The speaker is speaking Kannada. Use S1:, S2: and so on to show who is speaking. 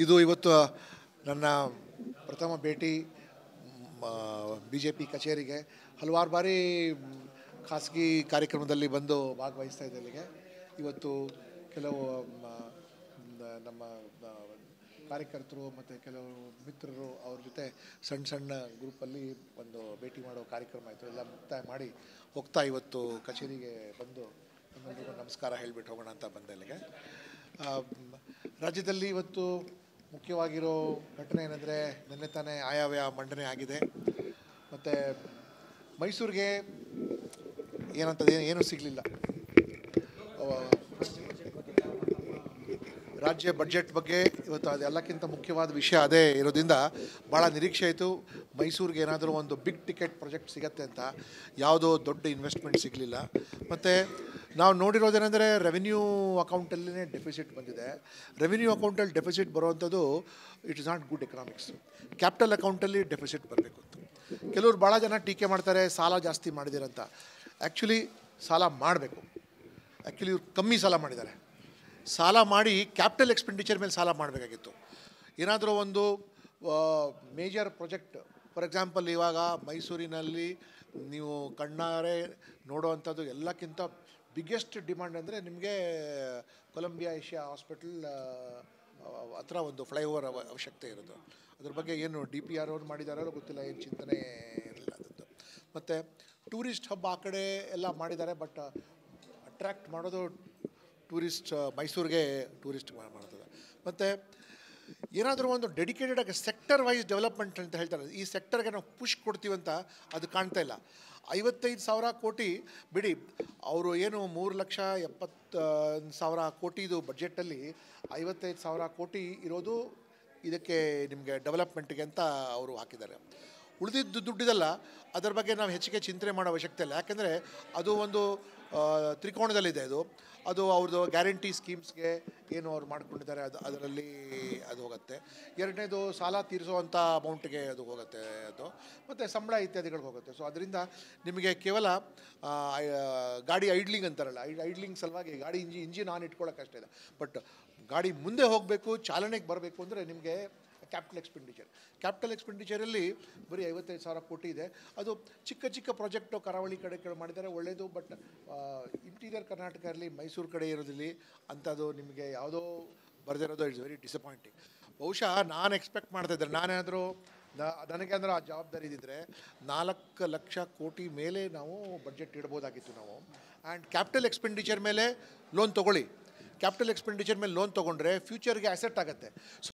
S1: ಇದು ಇವತ್ತು ನನ್ನ ಪ್ರಥಮ ಭೇಟಿ BJP ಕಚೇರಿಗೆ. ಹಲವಾರು ಬಾರಿ ಖಾಸಗಿ ಕಾರ್ಯಕ್ರಮದಲ್ಲಿ ಬಂದು ಭಾಗವಹಿಸ್ತಾ ಇದ್ದೆ. ಇಲ್ಲಿಗೆ ಇವತ್ತು ಕೆಲವು ನಮ್ಮ ಕಾರ್ಯಕರ್ತರು ಮತ್ತು ಕೆಲವು ಮಿತ್ರರು ಅವ್ರ ಜೊತೆ ಸಣ್ಣ ಗ್ರೂಪಲ್ಲಿ ಒಂದು ಭೇಟಿ ಮಾಡೋ ಕಾರ್ಯಕ್ರಮ ಆಯಿತು. ಎಲ್ಲ ಮುಕ್ತಾಯ ಮಾಡಿ ಹೋಗ್ತಾ ಇವತ್ತು ಕಚೇರಿಗೆ ಬಂದು ಎಲ್ಲರಿಗೂ ನಮಸ್ಕಾರ ಹೇಳಿಬಿಟ್ಟು ಹೋಗೋಣ ಅಂತ ಬಂದೆ. ಇಲ್ಲಿಗೆ ರಾಜ್ಯದಲ್ಲಿ ಇವತ್ತು ಮುಖ್ಯವಾಗಿರೋ ಘಟನೆ ಏನಂದರೆ, ನಿನ್ನೆ ತಾನೇ ಆಯವ್ಯಯ ಮಂಡನೆ ಆಗಿದೆ. ಮತ್ತು ಮೈಸೂರಿಗೆ ಏನೂ ಸಿಗಲಿಲ್ಲ. ರಾಜ್ಯ ಬಡ್ಜೆಟ್ ಬಗ್ಗೆ ಇವತ್ತು ಅದೆಲ್ಲಕ್ಕಿಂತ ಮುಖ್ಯವಾದ ವಿಷಯ ಅದೇ ಇರೋದ್ರಿಂದ ಭಾಳ ನಿರೀಕ್ಷೆ ಆಯಿತು. ಮೈಸೂರಿಗೆ ಏನಾದರೂ ಒಂದು ಬಿಗ್ ಟಿಕೆಟ್ ಪ್ರಾಜೆಕ್ಟ್ ಸಿಗತ್ತೆ ಅಂತ. ಯಾವುದೋ ದೊಡ್ಡ ಇನ್ವೆಸ್ಟ್ಮೆಂಟ್ ಸಿಗಲಿಲ್ಲ. ಮತ್ತು ನಾವು ನೋಡಿರೋದೇನೆಂದರೆ, ರೆವಿನ್ಯೂ ಅಕೌಂಟಲ್ಲೇ ಡೆಫಿಸಿಟ್ ಬಂದಿದೆ. ರೆವಿನ್ಯೂ ಅಕೌಂಟಲ್ಲಿ ಡೆಫಿಸಿಟ್ ಬರೋವಂಥದ್ದು it is not good economics. Capital ಅಕೌಂಟಲ್ಲಿ ಡೆಫಿಸಿಟ್ ಬರಬೇಕು ಅಂತ. ಕೆಲವರು ಭಾಳ ಜನ ಟೀಕೆ ಮಾಡ್ತಾರೆ, ಸಾಲ ಜಾಸ್ತಿ ಮಾಡಿದಿರಂತ. ಆ್ಯಕ್ಚುಲಿ ಸಾಲ ಮಾಡಬೇಕು. ಆ್ಯಕ್ಚುಲಿ ಇವ್ರು ಕಮ್ಮಿ ಸಾಲ ಮಾಡಿದ್ದಾರೆ. ಸಾಲ ಮಾಡಿ ಕ್ಯಾಪಿಟಲ್ ಎಕ್ಸ್ಪೆಂಡಿಚರ್ ಮೇಲೆ ಸಾಲ ಮಾಡಬೇಕಾಗಿತ್ತು. ಏನಾದರೂ ಒಂದು ಮೇಜರ್ ಪ್ರಾಜೆಕ್ಟ್, ಫಾರ್ ಎಕ್ಸಾಂಪಲ್ ಇವಾಗ ಮೈಸೂರಿನಲ್ಲಿ ನೀವು ಕಣ್ಣಾರೆ ನೋಡೋವಂಥದ್ದು ಎಲ್ಲಕ್ಕಿಂತ ಬಿಗ್ಗೆಸ್ಟ್ ಡಿಮಾಂಡ್ ಅಂದರೆ ನಿಮಗೆ ಕೊಲಂಬಿಯಾ ಏಷ್ಯಾ ಹಾಸ್ಪಿಟಲ್ ಹತ್ರ ಒಂದು ಫ್ಲೈಓವರ್ ಅವಶ್ಯಕತೆ ಇರೋದು. ಅದ್ರ ಬಗ್ಗೆ ಏನು DPR ಅವ್ರು ಮಾಡಿದಾರೋ ಗೊತ್ತಿಲ್ಲ, ಏನು ಚಿಂತನೆ ಇರಲಿಲ್ಲ ಅದದ್ದು. ಮತ್ತು ಟೂರಿಸ್ಟ್ ಹಬ್ ಆ ಕಡೆ ಎಲ್ಲ ಮಾಡಿದ್ದಾರೆ, ಬಟ್ ಅಟ್ರ್ಯಾಕ್ಟ್ ಮಾಡೋದು ಟೂರಿಸ್ಟ್ ಮೈಸೂರಿಗೆ ಟೂರಿಸ್ಟ್ ಮಾಡ್ತದೆ. ಮತ್ತು ಏನಾದರೂ ಒಂದು ಡೆಡಿಕೇಟೆಡ್ ಆಗಿ ಸೆಕ್ಟರ್ ವೈಸ್ ಡೆವಲಪ್ಮೆಂಟ್ ಅಂತ ಹೇಳ್ತಾರೆ. ಈ ಸೆಕ್ಟರ್ಗೆ ನಾವು ಪುಷ್ ಕೊಡ್ತೀವಂತ ಅದು ಕಾಣ್ತಾ ಇಲ್ಲ. 55,000 ಕೋಟಿ ಬಿಡಿ, ಅವರು ಏನು 3,70,000 ಕೋಟಿದು ಬಡ್ಜೆಟಲ್ಲಿ 55,000 ಕೋಟಿ ಇರೋದು ಇದಕ್ಕೆ ನಿಮಗೆ ಡೆವಲಪ್ಮೆಂಟ್ಗೆ ಅಂತ ಅವರು ಹಾಕಿದ್ದಾರೆ. ಉಳಿದಿದ್ದು ದುಡ್ಡಿದಲ್ಲ, ಅದರ ಬಗ್ಗೆ ನಾವು ಹೆಚ್ಚಿಗೆ ಚಿಂತನೆ ಮಾಡೋ ಅವಶ್ಯಕತೆ ಇಲ್ಲ. ಯಾಕೆಂದರೆ ಅದು ಒಂದು ತ್ರಿಕೋಣದಲ್ಲಿದೆ. ಅದು ಅವ್ರದ್ದು ಗ್ಯಾರಂಟಿ ಸ್ಕೀಮ್ಸ್ಗೆ ಏನು ಅವ್ರು ಮಾಡ್ಕೊಂಡಿದ್ದಾರೆ ಅದರಲ್ಲಿ ಅದು ಹೋಗುತ್ತೆ. ಎರಡನೇದು ಸಾಲ ತೀರಿಸುವಂಥ ಅಮೌಂಟ್ಗೆ ಅದು ಹೋಗುತ್ತೆ. ಮತ್ತು ಸಂಬಳ ಇತ್ಯಾದಿಗಳಿಗೆ ಹೋಗುತ್ತೆ. ಸೊ ಅದರಿಂದ ನಿಮಗೆ ಕೇವಲ ಗಾಡಿ ಐಡ್ಲಿಂಗ್ ಅಂತಾರಲ್ಲ, ಐಡ್ಲಿಂಗ್ ಸಲುವಾಗಿ ಗಾಡಿ ಇಂಜಿನ್ ಆನ್ ಇಟ್ಕೊಳ್ಳೋಕ್ಕಷ್ಟೇ ಇದೆ. ಬಟ್ ಗಾಡಿ ಮುಂದೆ ಹೋಗಬೇಕು, ಚಾಲನೆಗೆ ಬರಬೇಕು ಅಂದರೆ ನಿಮಗೆ ಕ್ಯಾಪಿಟಲ್ ಎಕ್ಸ್ಪೆಂಡಿಚರಲ್ಲಿ ಬರೀ 55,000 ಕೋಟಿ ಇದೆ. ಅದು ಚಿಕ್ಕ ಪ್ರಾಜೆಕ್ಟು ಕರಾವಳಿ ಕಡೆ ಮಾಡಿದ್ದಾರೆ, ಒಳ್ಳೆಯದು. ಬಟ್ ಇಂಟೀರಿಯರ್ ಕರ್ನಾಟಕ ಇರಲಿ, ಮೈಸೂರು ಕಡೆ ಇರೋದಿಲ್ಲ ಅಂಥದ್ದು ನಿಮಗೆ ಯಾವುದೋ ಬರೆದಿರೋದು ಇಟ್ಸ್ ವೆರಿ ಡಿಸಪಾಯಿಂಟಿಂಗ್. ಬಹುಶಃ ನಾನು ಎಕ್ಸ್ಪೆಕ್ಟ್ ಮಾಡ್ತಾಯಿದ್ದೆ, ನಾನೇನಾದರೂ ನನಗೆ ಅಂದ್ರೆ ಆ ಜವಾಬ್ದಾರಿ ಇದ್ದಿದ್ದರೆ 4 ಲಕ್ಷ ಕೋಟಿ ಮೇಲೆ ನಾವು ಬಡ್ಜೆಟ್ ಇಡ್ಬೋದಾಗಿತ್ತು ನಾವು. ಆ್ಯಂಡ್ ಕ್ಯಾಪಿಟಲ್ ಎಕ್ಸ್ಪೆಂಡಿಚರ್ ಮೇಲೆ ಲೋನ್ ತೊಗೊಳ್ಳಿ. ಕ್ಯಾಪಿಟಲ್ ಎಕ್ಸ್ಪೆಂಡಿಚರ್ ಮೇಲೆ ಲೋನ್ ತೊಗೊಂಡ್ರೆ ಫ್ಯೂಚರ್ಗೆ ಅಸೆಟ್ ಆಗುತ್ತೆ.